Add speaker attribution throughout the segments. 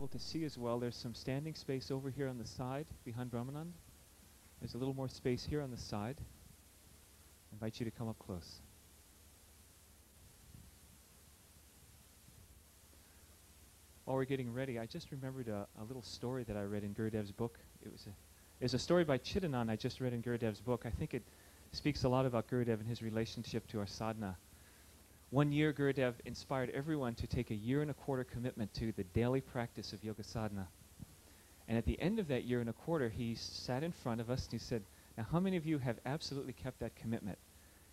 Speaker 1: able to see as well, there's some standing space over here on the side behind Brahmanand. There's a little more space here on the side. I invite you to come up close. While we're getting ready, I just remembered a little story that I read in Gurudev's book. It's a story by Chidanand I just read in Gurudev's book. I think it speaks a lot about Gurudev and his relationship to our sadhana. One year, Gurudev inspired everyone to take a 1.25 year commitment to the daily practice of yoga sadhana. And at the end of that 1.25 years, he sat in front of us and he said, now how many of you have absolutely kept that commitment?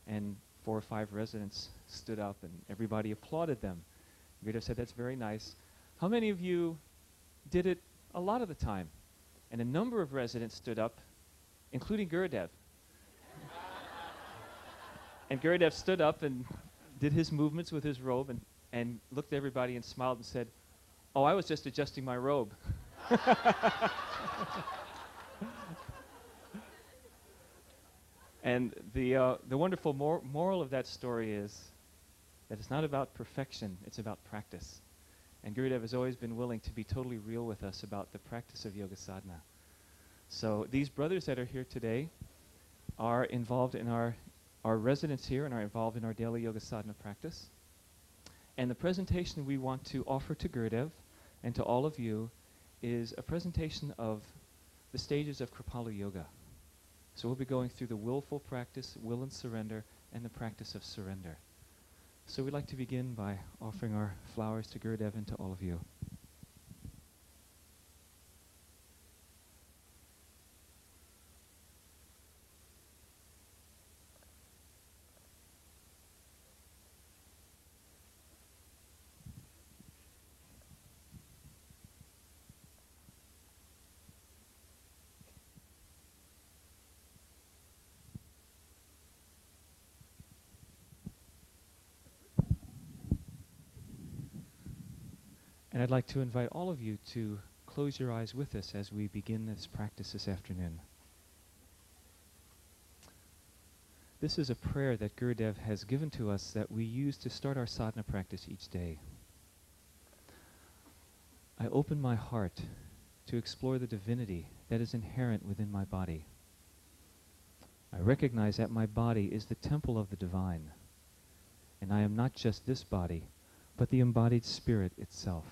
Speaker 1: And 4 or 5 residents stood up and everybody applauded them. Gurudev said, that's very nice. How many of you did it a lot of the time? And a number of residents stood up, including Gurudev. And Gurudev stood up and did his movements with his robe and looked at everybody and smiled and said, oh, I was just adjusting my robe. And the wonderful moral of that story is that it's not about perfection, it's about practice. And Gurudev has always been willing to be totally real with us about the practice of yoga sadhana. So these brothers that are here today are involved in our residents here and are involved in our daily yoga sadhana practice. And the presentation we want to offer to Gurudev and to all of you is a presentation of the stages of Kripalu Yoga. So we'll be going through the willful practice, will and surrender, and the practice of surrender. So we'd like to begin by offering our flowers to Gurudev and to all of you. And I'd like to invite all of you to close your eyes with us as we begin this practice this afternoon. This is a prayer that Gurudev has given to us that we use to start our sadhana practice each day. I open my heart to explore the divinity that is inherent within my body. I recognize that my body is the temple of the divine, and I am not just this body, but the embodied spirit itself.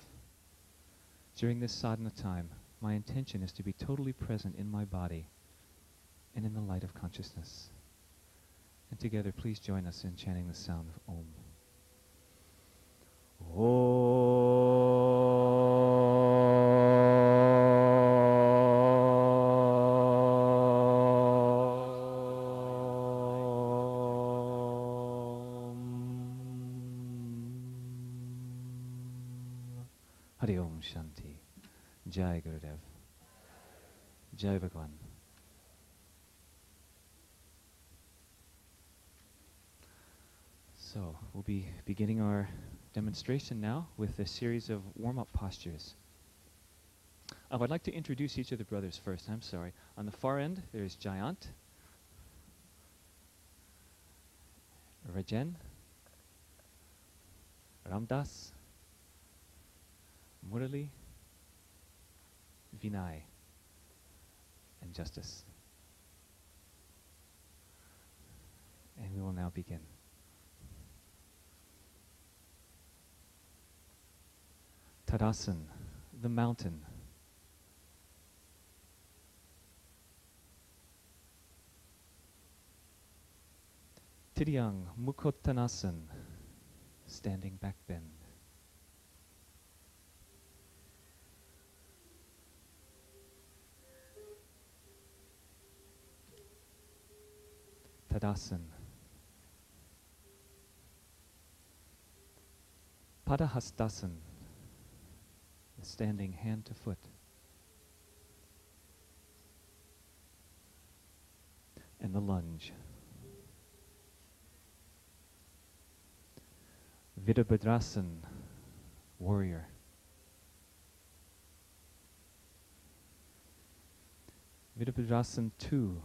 Speaker 1: During this sadhana time, my intention is to be totally present in my body and in the light of consciousness. And together, please join us in chanting the sound of Om. Hari Om Shanti. Jai Gurudev. Jai Bhagwan. So, we'll be beginning our demonstration now with a series of warm-up postures. I'd like to introduce each of the brothers first. I'm sorry. On the far end, there's Jayant, Rajen, Ramdas, Murali, Vinai, and Justis. And we will now begin. Tadasan, the mountain. Tiryang Mukottanasan, standing back bend. Tadasan. Padahastasan, standing hand to foot. And the lunge. Virabhadrasan, warrior. Virabhadrasan 2.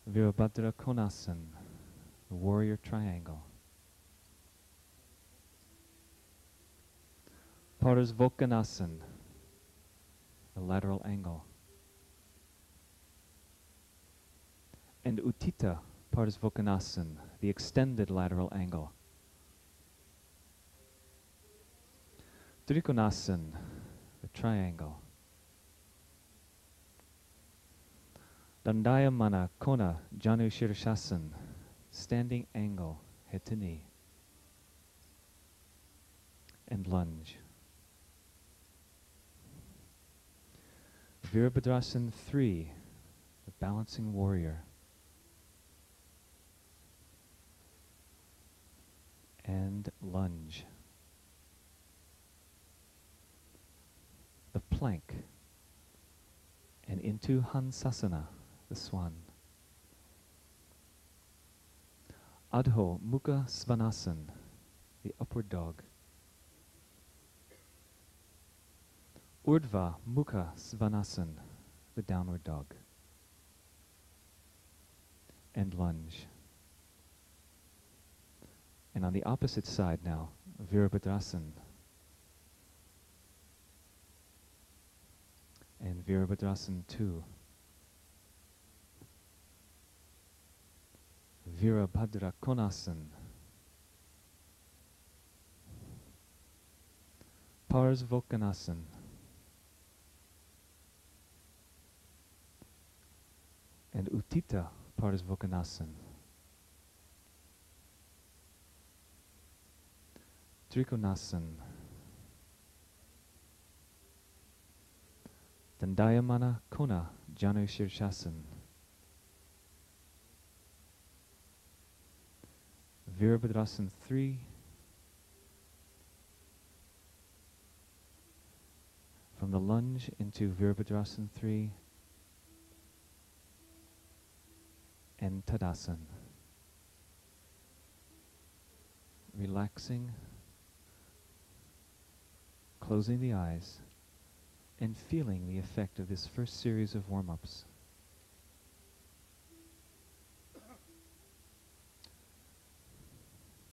Speaker 1: Virabhadra Konasan, the warrior triangle. Parsvokanasan, the lateral angle. And Uttita Parsvokanasan, the extended lateral angle. Trikonasan, the triangle. Dandayamana Kona Janu Shirshasan, standing angle, head to knee. And lunge. Virabhadrasana 3, the balancing warrior. And lunge. The plank. And into Hansasana, the swan. Adho Mukha Svanasana, the upward dog. Urdhva Mukha Svanasana, the downward dog. And lunge. And on the opposite side now, Virabhadrasana. And Virabhadrasana 2. Virabhadra Konasana. Parsvokanasan. And Uttita Parsvokanasan. Trikonasan. Dandayamana Kona Janu Shirshasan. Virabhadrasana 3. From the lunge into Virabhadrasana 3. And Tadasana. Relaxing, closing the eyes, and feeling the effect of this first series of warm-ups.